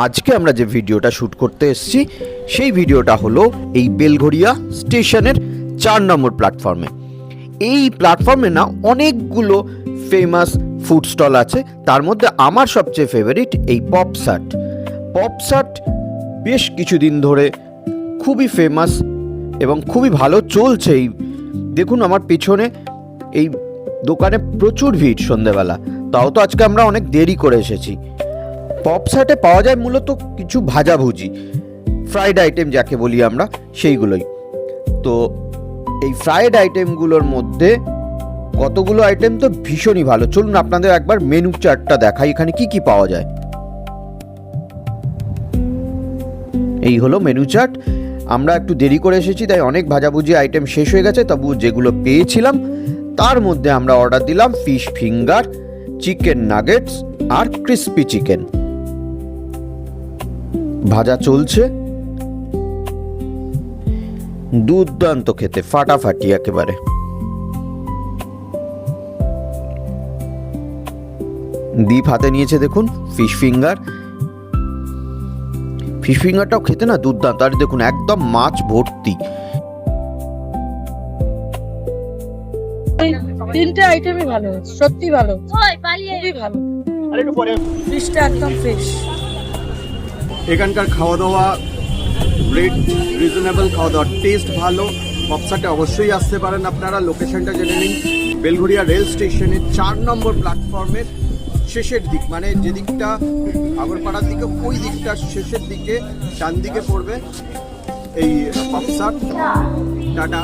আজকে আমরা যে ভিডিওটা শ্যুট করতে এসেছি সেই ভিডিওটা হলো এই বেলঘরিয়া স্টেশনের 4 নম্বর প্ল্যাটফর্মে। এই প্ল্যাটফর্মে না অনেকগুলো ফেমাস ফুড স্টল আছে, তার মধ্যে আমার সবচেয়ে ফেভারিট এই পপসাট। পপসাট বেশ কিছুদিন ধরে খুবই ফেমাস এবং খুবই ভালো চলছে। এই দেখুন আমার পিছনে এই দোকানে প্রচুর ভিড় সন্ধেবেলা, তাও তো আজকে আমরা অনেক দেরি করে এসেছি। পপসাটে পাওয়া যায় মূলত কিছু ভাজাভুজি, ফ্রাইড আইটেম যাকে বলি আমরা, সেইগুলোই। তো এই ফ্রাইড আইটেমগুলোর মধ্যে কতগুলো আইটেম তো ভীষণই ভালো। চলুন আপনাদের একবার মেনু চার্টটা দেখাই, এখানে কি কি পাওয়া যায়। এই হলো মেনু চার্ট। আমরা একটু দেরি করে এসেছি তাই অনেক ভাজাভুজি আইটেম শেষ হয়ে গেছে, তবু যেগুলো পেয়েছিলাম তার মধ্যে আমরা অর্ডার দিলাম ফিশ ফিঙ্গার, চিকেন নাগেটস আর ক্রিস্পি চিকেন। ভাজা চলছে, দুর্দান্ত খেতে, ফাটাফাটি একেবারে। দীপ হাতে নিয়েছে দেখুন ফিশ ফিঙ্গার। ফিশ ফিঙ্গারটাও খেতে না দুর্দান্ত, আর দেখুন একদম মাছ ভর্তি। তিনটে আইটেমই ভালো, সত্যি ভালো, খুবই ভালো। ফিশটা একদম ফ্রেশ। এখানকার খাওয়া দাওয়া রেট রিজনেবল, খাওয়া দাওয়ার টেস্ট ভালো। পপসাটে অবশ্যই আসতে পারেন আপনারা। লোকেশনটা জেনে নিন, বেলঘরিয়া রেল স্টেশনের 4 নম্বর প্ল্যাটফর্মের শেষের দিক, মানে যে দিকটা আগরপাড়ার দিকে ওই দিকটা শেষের দিকে ডান দিকে পড়বে এই পপসাট। টাটা।